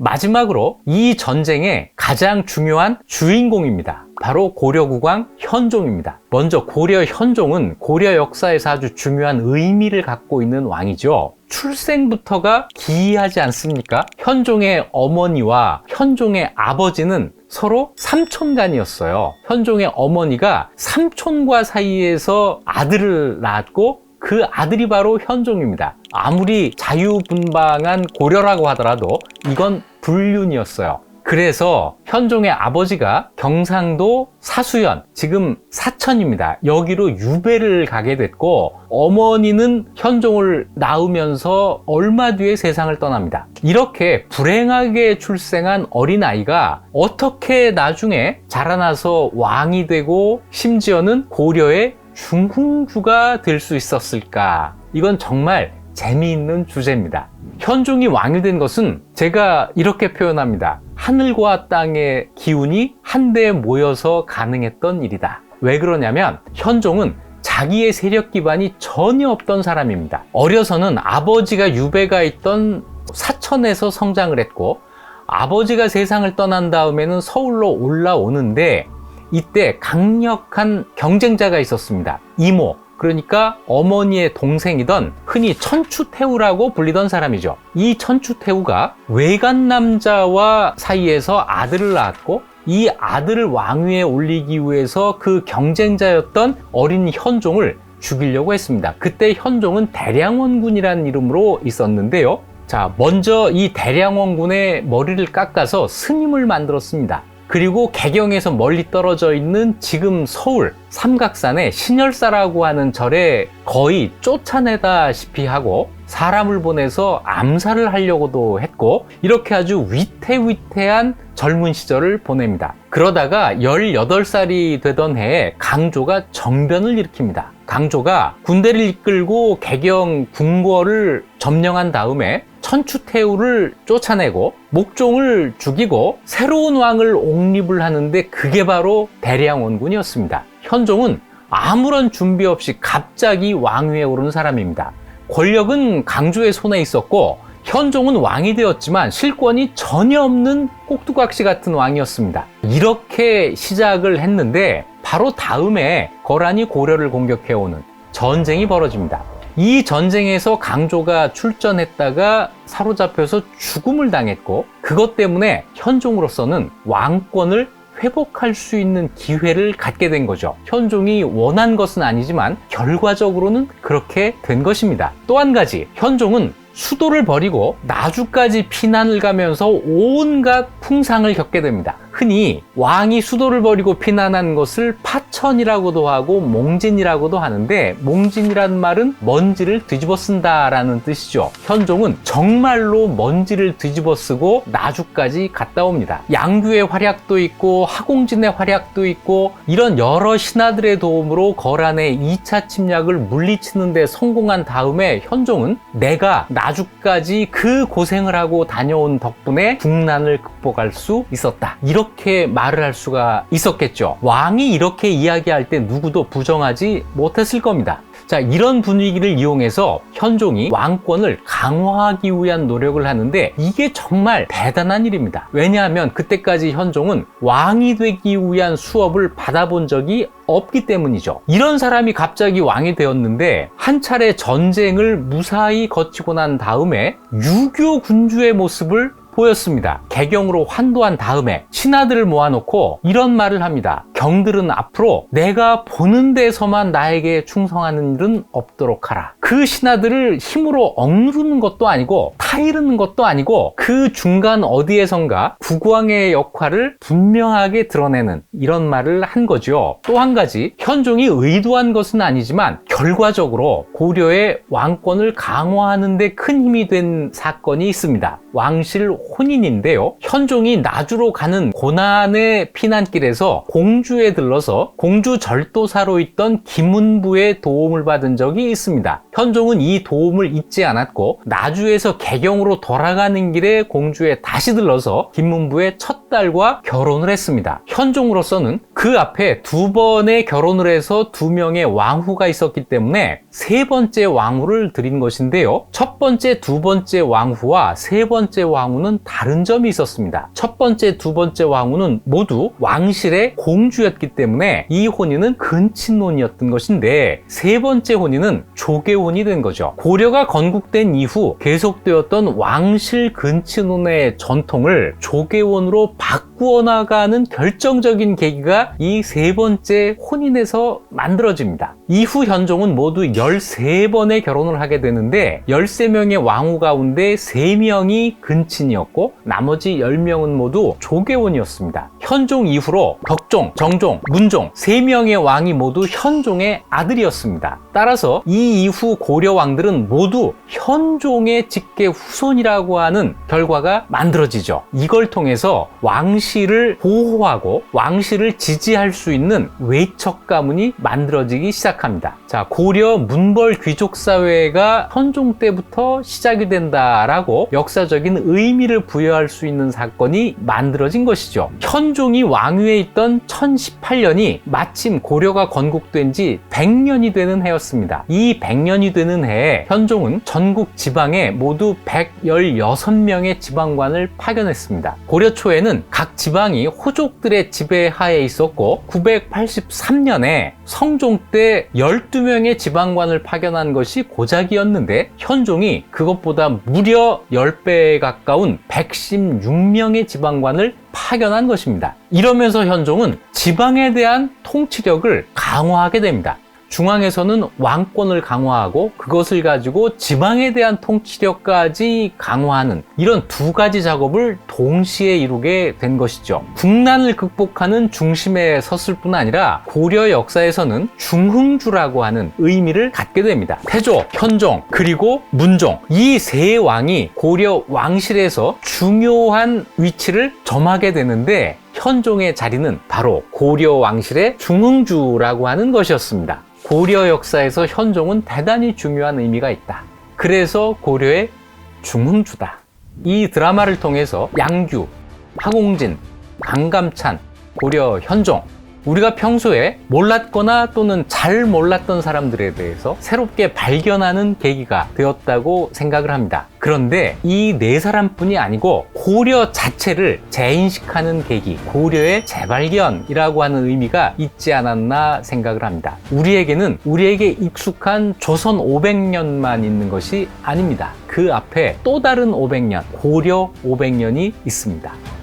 마지막으로 이 전쟁의 가장 중요한 주인공입니다. 바로 고려국왕 현종입니다. 먼저 고려 현종은 고려 역사에서 아주 중요한 의미를 갖고 있는 왕이죠. 출생부터가 기이하지 않습니까? 현종의 어머니와 현종의 아버지는 서로 삼촌간이었어요. 현종의 어머니가 삼촌과 사이에서 아들을 낳았고 그 아들이 바로 현종입니다. 아무리 자유분방한 고려라고 하더라도 이건 불륜이었어요. 그래서 현종의 아버지가 경상도 사수현, 지금 사천입니다. 여기로 유배를 가게 됐고 어머니는 현종을 낳으면서 얼마 뒤에 세상을 떠납니다. 이렇게 불행하게 출생한 어린아이가 어떻게 나중에 자라나서 왕이 되고 심지어는 고려의 중흥주가 될 수 있었을까? 이건 정말 재미있는 주제입니다. 현종이 왕이 된 것은 제가 이렇게 표현합니다. 하늘과 땅의 기운이 한데에 모여서 가능했던 일이다. 왜 그러냐면 현종은 자기의 세력 기반이 전혀 없던 사람입니다. 어려서는 아버지가 유배가 있던 사천에서 성장을 했고 아버지가 세상을 떠난 다음에는 서울로 올라오는데 이때 강력한 경쟁자가 있었습니다. 이모, 그러니까 어머니의 동생이던 흔히 천추태후라고 불리던 사람이죠. 이 천추태후가 외간 남자와 사이에서 아들을 낳았고 이 아들을 왕위에 올리기 위해서 그 경쟁자였던 어린 현종을 죽이려고 했습니다. 그때 현종은 대량원군이라는 이름으로 있었는데요. 자, 먼저 이 대량원군의 머리를 깎아서 스님을 만들었습니다. 그리고 개경에서 멀리 떨어져 있는 지금 서울 삼각산의 신열사라고 하는 절에 거의 쫓아내다시피 하고 사람을 보내서 암살을 하려고도 했고 이렇게 아주 위태위태한 젊은 시절을 보냅니다. 그러다가 18살이 되던 해에 강조가 정변을 일으킵니다. 강조가 군대를 이끌고 개경 궁궐을 점령한 다음에 천추태후를 쫓아내고 목종을 죽이고 새로운 왕을 옹립을 하는데 그게 바로 대량원군이었습니다. 현종은 아무런 준비 없이 갑자기 왕위에 오른 사람입니다. 권력은 강조의 손에 있었고 현종은 왕이 되었지만 실권이 전혀 없는 꼭두각시 같은 왕이었습니다. 이렇게 시작을 했는데 바로 다음에 거란이 고려를 공격해오는 전쟁이 벌어집니다. 이 전쟁에서 강조가 출전했다가 사로잡혀서 죽음을 당했고 그것 때문에 현종으로서는 왕권을 회복할 수 있는 기회를 갖게 된 거죠. 현종이 원한 것은 아니지만 결과적으로는 그렇게 된 것입니다. 또 한 가지, 현종은 수도를 버리고 나주까지 피난을 가면서 온갖 풍상을 겪게 됩니다. 흔히 왕이 수도를 버리고 피난한 것을 파천이라고도 하고 몽진이라고도 하는데 몽진이란 말은 먼지를 뒤집어 쓴다라는 뜻이죠. 현종은 정말로 먼지를 뒤집어 쓰고 나주까지 갔다 옵니다. 양규의 활약도 있고 하공진의 활약도 있고 이런 여러 신하들의 도움으로 거란의 2차 침략을 물리치는 데 성공한 다음에 현종은 내가 나주까지 그 고생을 하고 다녀온 덕분에 국난을 극복할 수 있었다. 이렇게 말을 할 수가 있었겠죠. 왕이 이렇게 이야기할 때 누구도 부정하지 못했을 겁니다. 자, 이런 분위기를 이용해서 현종이 왕권을 강화하기 위한 노력을 하는데 이게 정말 대단한 일입니다. 왜냐하면 그때까지 현종은 왕이 되기 위한 수업을 받아본 적이 없기 때문이죠. 이런 사람이 갑자기 왕이 되었는데 한 차례 전쟁을 무사히 거치고 난 다음에 유교 군주의 모습을 보였습니다. 개경으로 환도한 다음에 신하들을 모아놓고 이런 말을 합니다. 경들은 앞으로 내가 보는 데서만 나에게 충성하는 일은 없도록 하라. 그 신하들을 힘으로 억누르는 것도 아니고 타이르는 것도 아니고 그 중간 어디에선가 국왕의 역할을 분명하게 드러내는 이런 말을 한 거죠. 또 한 가지, 현종이 의도한 것은 아니지만 결과적으로 고려의 왕권을 강화하는 데 큰 힘이 된 사건이 있습니다. 왕실 혼인인데요. 현종이 나주로 가는 고난의 피난길에서 공주에 들러서 공주 절도사로 있던 김은부의 도움을 받은 적이 있습니다. 현종은 이 도움을 잊지 않았고 나주에서 개경으로 돌아가는 길에 공주에 다시 들러서 김문부의 첫 딸과 결혼을 했습니다. 현종으로서는 그 앞에 2번의 결혼을 해서 2명의 왕후가 있었기 때문에 3번째 왕후를 드린 것인데요. 첫 번째, 2번째 왕후와 3번째 왕후는 다른 점이 있었습니다. 첫 번째, 2번째 왕후는 모두 왕실의 공주였기 때문에 이 혼인은 근친혼이었던 것인데 3번째 혼인은 조계혼이 된 거죠. 고려가 건국된 이후 계속되었던 왕실 근친혼의 전통을 조계혼으로 바꾸어 나가는 결정적인 계기가 이 3번째 혼인에서 만들어집니다. 이후 현종은 모두 13번의 결혼을 하게 되는데 13명의 왕후 가운데 3명이 근친이었고 나머지 10명은 모두 조계혼이었습니다. 현종 이후로 덕종, 정종, 문종 3명의 왕이 모두 현종의 아들이었습니다. 따라서 이 이후 고려 왕들은 모두 현종의 직계 후손이라고 하는 결과가 만들어지죠. 이걸 통해서 왕실을 보호하고 왕실을 지지할 수 있는 외척 가문이 만들어지기 시작합니다. 자, 고려 문벌 귀족 사회가 현종 때부터 시작이 된다라고 역사적인 의미를 부여할 수 있는 사건이 만들어진 것이죠. 현종이 왕위에 있던 1018년이 마침 고려가 건국된 지 100년이 되는 해였습니다. 이 100년이 되는 해에 현종은 전국 지방에 모두 116명의 지방관을 파견했습니다. 고려 초에는 각 지방이 호족들의 지배하에 있었고 983년에 성종 때 12명의 지방관을 파견한 것이 고작이었는데 현종이 그것보다 무려 10배에 가까운 116명의 지방관을 파견한 것입니다. 이러면서 현종은 지방에 대한 통치력을 강화하게 됩니다. 중앙에서는 왕권을 강화하고 그것을 가지고 지방에 대한 통치력까지 강화하는 이런 2가지 작업을 동시에 이루게 된 것이죠. 국난을 극복하는 중심에 섰을 뿐 아니라 고려 역사에서는 중흥주라고 하는 의미를 갖게 됩니다. 태조, 현종, 그리고 문종 이 3왕이 고려 왕실에서 중요한 위치를 점하게 되는데 현종의 자리는 바로 고려 왕실의 중흥주라고 하는 것이었습니다. 고려 역사에서 현종은 대단히 중요한 의미가 있다. 그래서 고려의 중흥주다. 이 드라마를 통해서 양규, 하공진, 강감찬, 고려 현종 우리가 평소에 몰랐거나 또는 잘 몰랐던 사람들에 대해서 새롭게 발견하는 계기가 되었다고 생각을 합니다. 그런데 이 4사람뿐이 아니고 고려 자체를 재인식하는 계기, 고려의 재발견이라고 하는 의미가 있지 않았나 생각을 합니다. 우리에게 익숙한 조선 500년만 있는 것이 아닙니다. 그 앞에 또 다른 500년, 고려 500년이 있습니다.